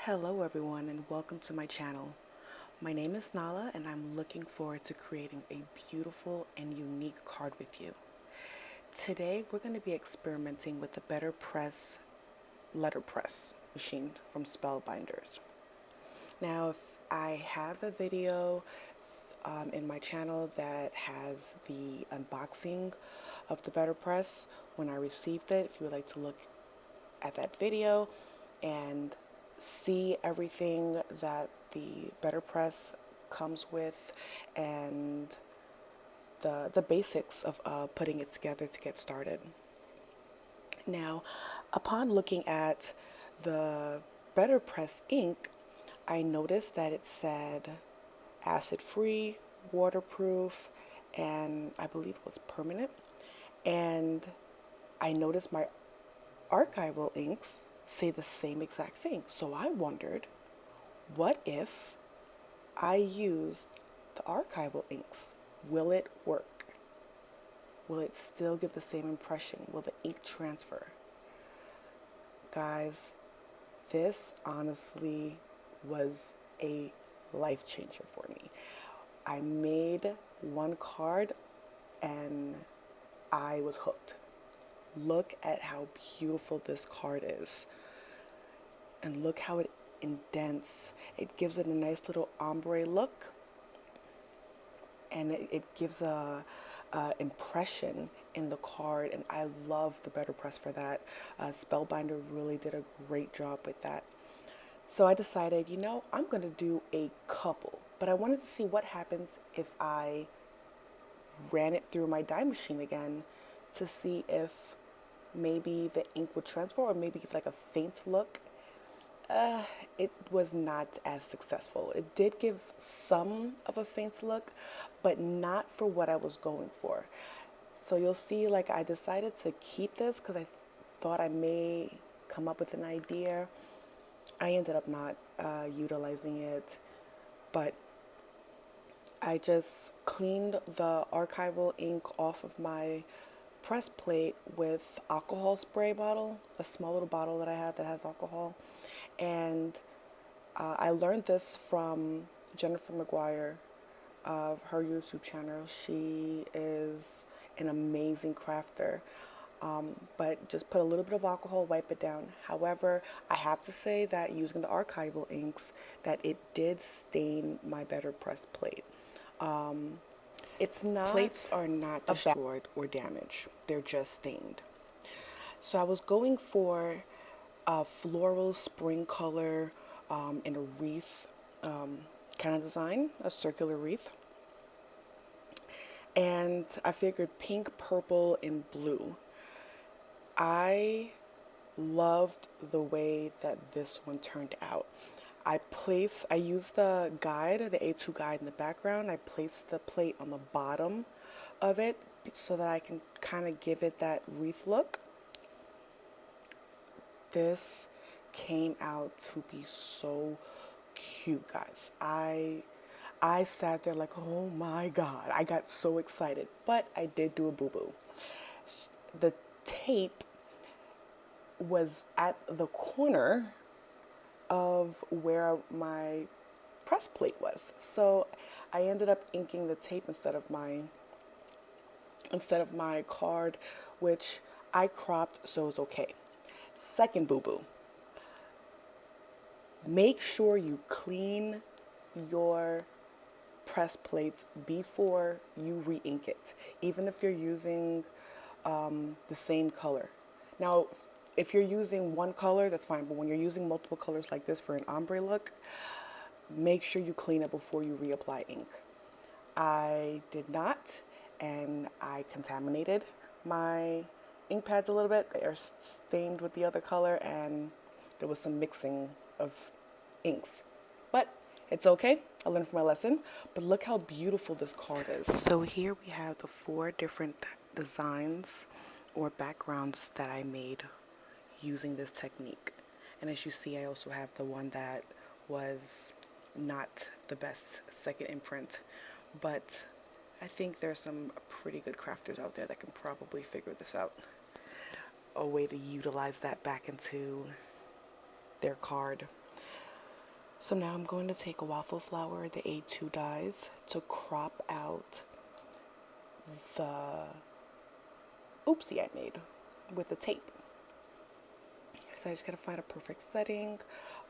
Hello everyone and welcome to my channel. My name is Nala and I'm looking forward to creating a beautiful and unique card with you. Today we're going to be experimenting with the Betterpress Letterpress machine from Spellbinders. Now if I have a video in my channel that has the unboxing of the Betterpress when I received it. If you would like to look at that video and see everything that the Betterpress comes with and the basics of putting it together to get started. Now, upon looking at the Betterpress ink, I noticed that it said acid-free, waterproof, and I believe it was permanent. And I noticed my Archival inks say the same exact thing. So I wondered, what if I used the Archival inks? Will it work? Will it still give the same impression? Will the ink transfer? Guys, this honestly was a life changer for me. I made one card and I was hooked. Look at how beautiful this card is. And look how it indents. It gives it a nice little ombre look. And it gives a impression in the card. And I love the Betterpress for that. Spellbinder really did a great job with that. So I decided, you know, I'm going to do a couple. But I wanted to see what happens if I ran it through my dye machine again to see if maybe the ink would transfer or maybe give like a faint look. It was not as successful. It did give some of a faint look, but not for what I was going for. So you'll see, like, I decided to keep this because I thought I may come up with an idea. I ended up not utilizing it, but I just cleaned the Archival ink off of my press plate with alcohol spray bottle, a small little bottle that I have that has alcohol. And I learned this from Jennifer McGuire of her YouTube channel. She is an amazing crafter. But just put a little bit of alcohol, wipe it down. However, I have to say that using the Archival inks, that it did stain my Betterpress plate. It's not, plates are not destroyed or damaged. They're just stained. So I was going for a floral spring color in a wreath kind of design, a circular wreath. And I figured pink, purple, and blue. I loved the way that this one turned out. I used the guide, the A2 guide in the background. I placed the plate on the bottom of it so that I can kind of give it that wreath look. This came out to be so cute, guys. I sat there like, oh my God, I got so excited, but I did do a boo-boo. The tape was at the corner of where my press plate was. So I ended up inking the tape instead of my card, which I cropped, so it was okay. Second boo-boo. Make sure you clean your press plates before you re-ink it, even if you're using the same color. Now, if you're using one color, that's fine, but when you're using multiple colors like this for an ombre look, make sure you clean it before you reapply ink. I did not, and I contaminated my ink pads a little bit. They are stained with the other color, and there was some mixing of inks. But it's okay. I learned from my lesson. But look how beautiful this card is. So here we have the 4 different designs or backgrounds that I made using this technique. And as you see, I also have the one that was not the best second imprint, but I think there's some pretty good crafters out there that can probably figure this out. A way to utilize that back into their card. So now I'm going to take a waffle flower, the A2 dies, to crop out the oopsie I made with the tape. So I just gotta find a perfect setting,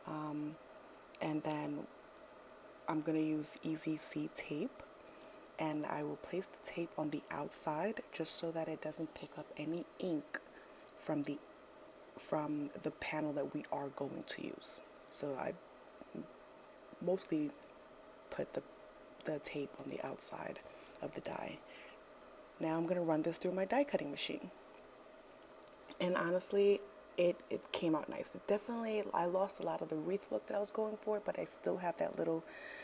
and then I'm gonna use Easy C tape, and I will place the tape on the outside just so that it doesn't pick up any ink from the panel that we are going to use. So I mostly put the tape on the outside of the die. Now I'm gonna run this through my die cutting machine. And honestly, it came out nice. It definitely, I lost a lot of the wreath look that I was going for, but I still have that little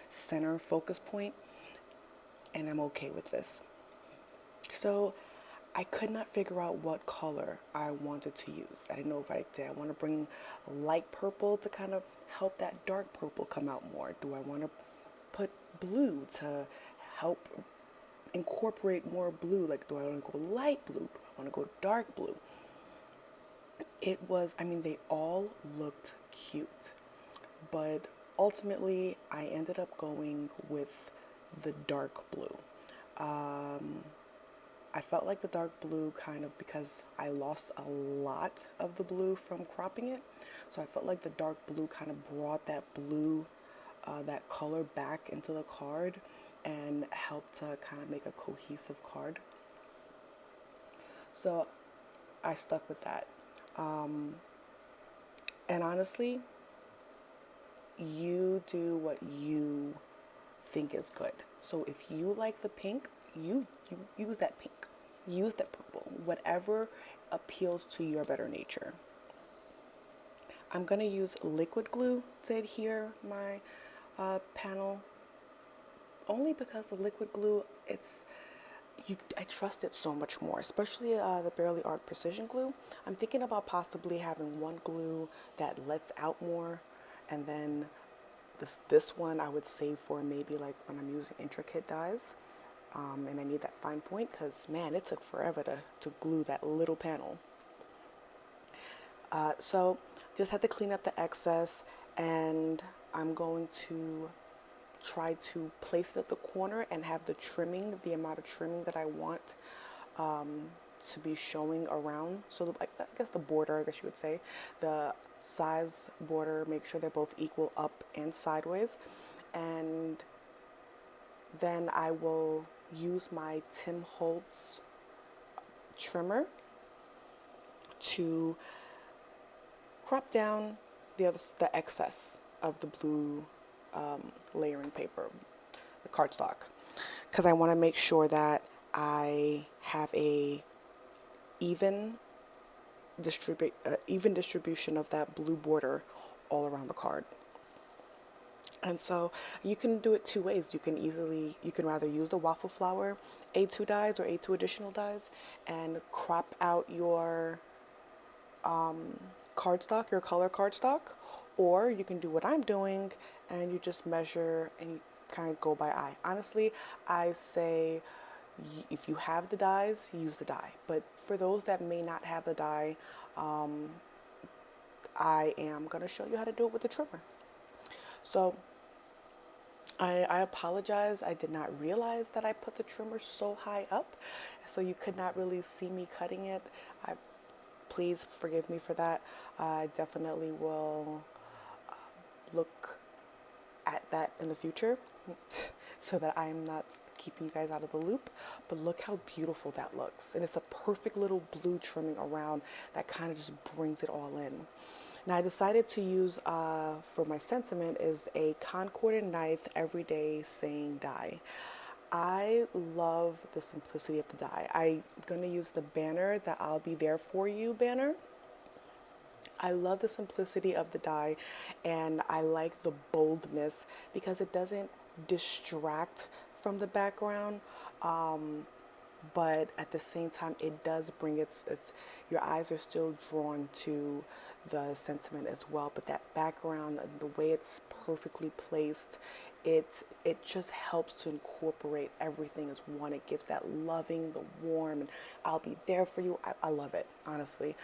center focus point, and I'm okay with this. So I could not figure out what color I wanted to use. I didn't know if I want to bring light purple to kind of help that dark purple come out more. Do I want to put blue to help incorporate more blue? Like, do I want to go light blue? Do I want to go dark blue? It was, I mean, they all looked cute, but ultimately I ended up going with the dark blue. I felt like the dark blue kind of, because I lost a lot of the blue from cropping it, so I felt like the dark blue kind of brought that blue, that color back into the card and helped to kind of make a cohesive card. So I stuck with that. And honestly, you do what you think is good. So if you like the pink, you use that pink, use that purple, whatever appeals to your better nature. I'm gonna use liquid glue to adhere my panel, only because the liquid glue, I trust it so much more, especially the Barely Art Precision Glue. I'm thinking about possibly having one glue that lets out more, and then this one I would save for maybe like when I'm using intricate dies, and I need that fine point, because man, it took forever to glue that little panel. So just had to clean up the excess, and I'm going to try to place it at the corner and have the trimming, the amount of trimming that I want to be showing around. So I guess the border, I guess you would say, the size border, make sure they're both equal up and sideways. And then I will use my Tim Holtz trimmer to crop down the excess of the blue layering paper, the cardstock, because I want to make sure that I have a even distribution of that blue border all around the card. And so you can do it two ways. You can rather use the waffle flower A2 dies or A2 additional dies and crop out your cardstock, your color cardstock, or you can do what I'm doing and you just measure and you kind of go by eye. Honestly, I say if you have the dies, use the die. But for those that may not have the die, I am going to show you how to do it with the trimmer. So I apologize. I did not realize that I put the trimmer so high up, so you could not really see me cutting it. Please forgive me for that. I definitely will look at that in the future so that I'm not keeping you guys out of the loop. But look how beautiful that looks. And it's a perfect little blue trimming around that kind of just brings it all in. Now I decided to use, for my sentiment, is a Concord and Ninth Everyday Saying die. I love the simplicity of the die. I'm going to use the banner, that I'll be there for you banner. I love the simplicity of the die, and I like the boldness because it doesn't distract from the background, but at the same time it does bring your eyes are still drawn to the sentiment as well. But that background, the way it's perfectly placed, it just helps to incorporate everything as one. It gives that loving, the warm, and I'll be there for you. I love it, honestly.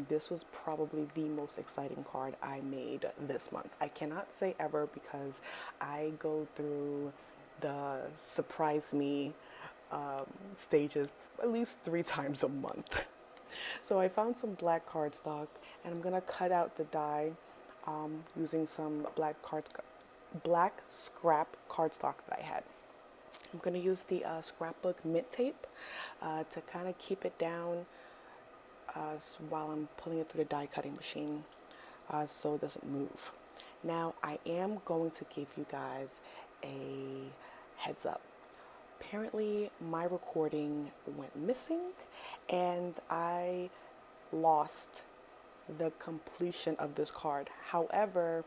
This was probably the most exciting card I made this month. I cannot say ever because I go through the surprise me stages at least 3 times a month. So I found some black cardstock, and I'm gonna cut out the die using some black scrap cardstock that I had. I'm gonna use the Scrapbook Mint tape to kind of keep it down while I'm pulling it through the die cutting machine so it doesn't move. Now I am going to give you guys a heads up. Apparently my recording went missing and I lost the completion of this card. However,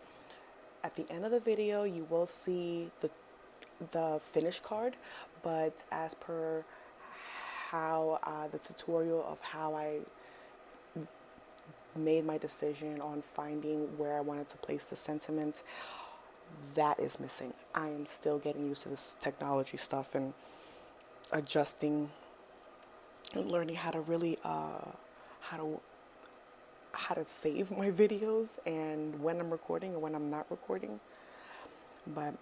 at the end of the video you will see the finished card, but as per how the tutorial of how I made my decision on finding where I wanted to place the sentiment, that is missing. I am still getting used to this technology stuff and adjusting and learning how to really how to save my videos and when I'm recording and when I'm not recording. But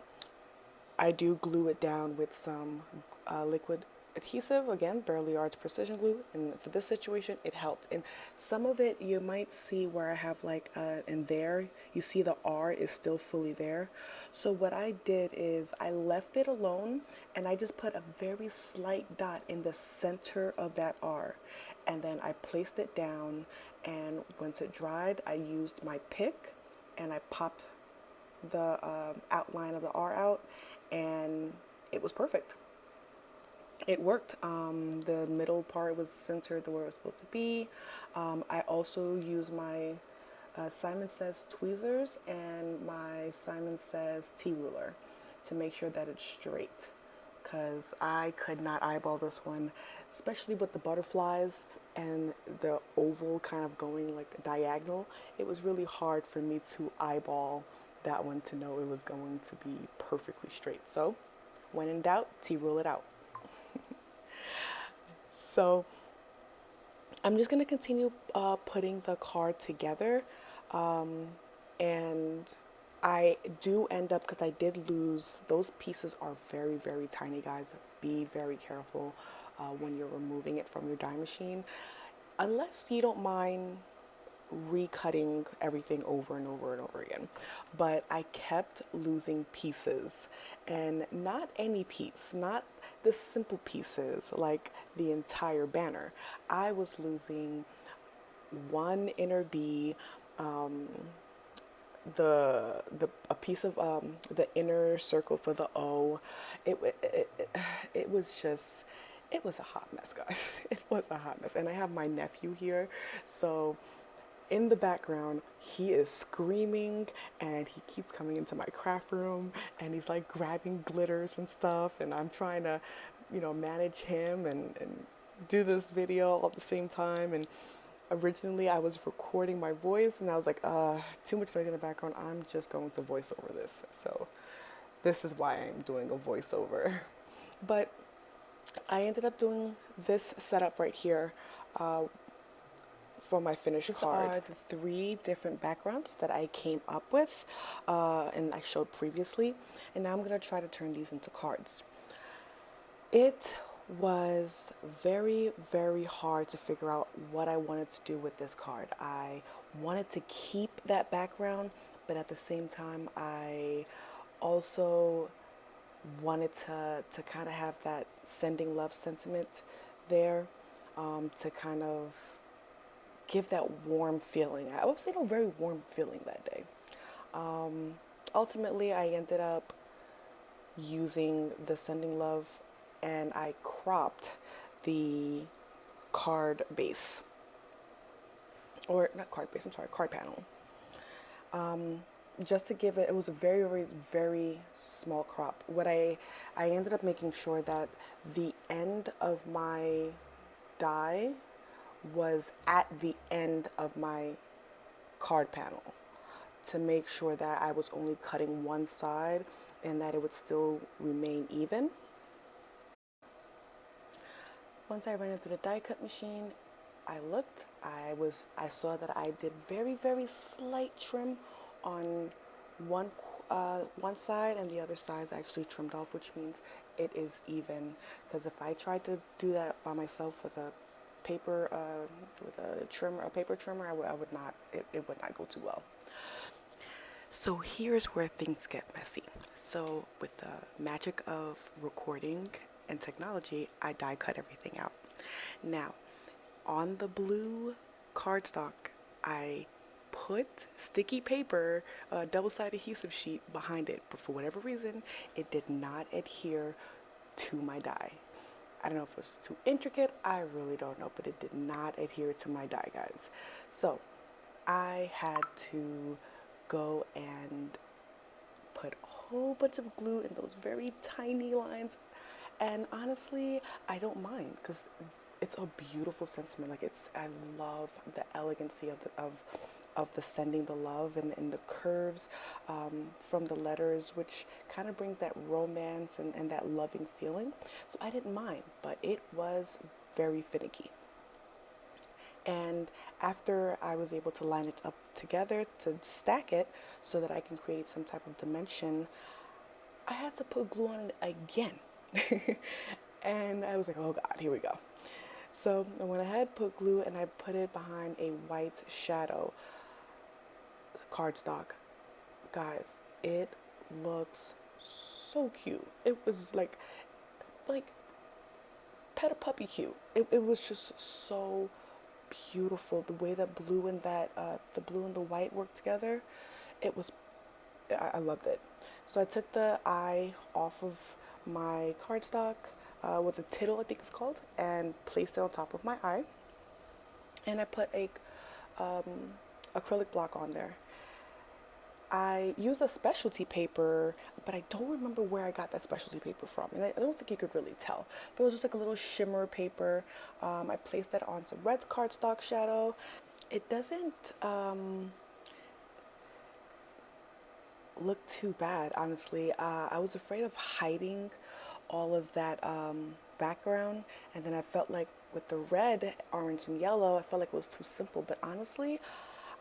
I do glue it down with some liquid adhesive, again, Burley Arts Precision Glue, and for this situation it helped. And some of it you might see where I have like in there you see the R is still fully there. So what I did is I left it alone and I just put a very slight dot in the center of that R, and then I placed it down, and once it dried I used my pick and I popped the outline of the R out, and it was perfect. It worked. The middle part was centered the way it was supposed to be. I also use my Simon Says tweezers and my Simon Says T-ruler to make sure that it's straight, because I could not eyeball this one, especially with the butterflies and the oval kind of going like diagonal. It was really hard for me to eyeball that one to know it was going to be perfectly straight. So when in doubt, T-rule it out. So I'm just going to continue putting the card together, and I do end up, because I did lose, those pieces are very, very tiny, guys. Be very careful when you're removing it from your die machine, unless you don't mind recutting everything over and over and over again. But I kept losing pieces, and not any piece, not the simple pieces like the entire banner. I was losing one inner B, a piece of the inner circle for the O. It was just, it was a hot mess, guys. It was a hot mess. And I have my nephew here, so in the background he is screaming and he keeps coming into my craft room and he's like grabbing glitters and stuff, and I'm trying to, you know, manage him and do this video all at the same time. And originally I was recording my voice and I was like, too much noise in the background, I'm just going to voice over this. So this is why I'm doing a voiceover. But I ended up doing this setup right here for my finished card. These are the 3 different backgrounds that I came up with and I showed previously, and now I'm going to try to turn these into cards. It was very, very hard to figure out what I wanted to do with this card. I wanted to keep that background, but at the same time I also wanted to kind of have that sending love sentiment there, to kind of give that warm feeling. I was in a very warm feeling that day. Ultimately, I ended up using the sending love, and I cropped the card base, or not card base, I'm sorry, card panel. Just to give it, it was a very, very, very small crop. What I ended up making sure that the end of my die was at the end of my card panel to make sure that I was only cutting one side and that it would still remain even. Once I ran it through the die cut machine, I looked, I saw that I did very slight trim on one one side, and the other side is actually trimmed off, which means it is even. Because if I tried to do that by myself with a paper a paper trimmer, I would not, it would not go too well. So here's where things get messy. So with the magic of recording and technology, I die cut everything out. Now, on the blue cardstock, I put sticky paper, double-sided adhesive sheet behind it, but for whatever reason, it did not adhere to my die. I don't know if it was too intricate, I really don't know, but it did not adhere to my die, guys. So I had to go and put a whole bunch of glue in those very tiny lines, and honestly, I don't mind because it's a beautiful sentiment. Like, I love the elegancy of the sending the love, and the curves from the letters, which kind of brings that romance and that loving feeling. So I didn't mind, but it was very finicky. And after I was able to line it up together to stack it so that I can create some type of dimension, I had to put glue on it again. And I was like, oh God, here we go. So I went ahead, put glue, and I put it behind a white shadow cardstock. Guys, it looks so cute. It was like pet a puppy cute. It was just so beautiful. The way that blue and the blue and the white worked together, it was, I loved it. So I took the eye off of my cardstock with a tittle, I think it's called, and placed it on top of my eye. And I put a acrylic block on there. I used a specialty paper, but I don't remember where I got that specialty paper from, and I don't think you could really tell. But it was just like a little shimmer paper. I placed that on some red cardstock shadow. It doesn't look too bad, honestly. I was afraid of hiding all of that background, and then I felt like with the red, orange, and yellow, I felt like it was too simple. But honestly,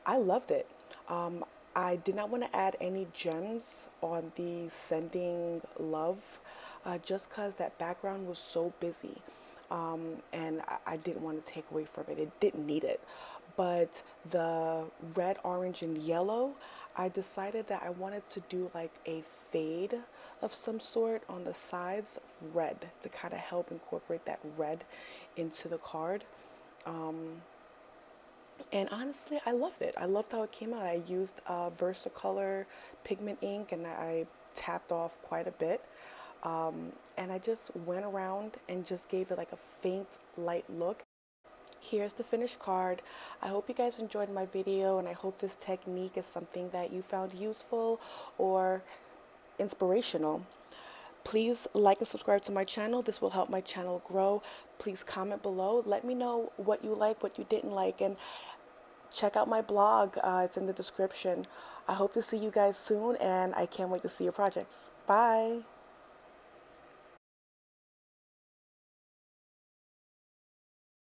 I loved it. I did not want to add any gems on the sending love, just because that background was so busy, and I didn't want to take away from it. It didn't need it. But the red, orange, and yellow, I decided that I wanted to do like a fade of some sort on the sides of red to kind of help incorporate that red into the card. And honestly, I loved it. I loved how it came out. I used VersaColor pigment ink, and I tapped off quite a bit. And I just went around and just gave it like a faint light look. Here's the finished card. I hope you guys enjoyed my video, and I hope this technique is something that you found useful or inspirational. Please like and subscribe to my channel. This will help my channel grow. Please comment below. Let me know what you like, what you didn't like, and check out my blog. It's in the description. I hope to see you guys soon, and I can't wait to see your projects. Bye.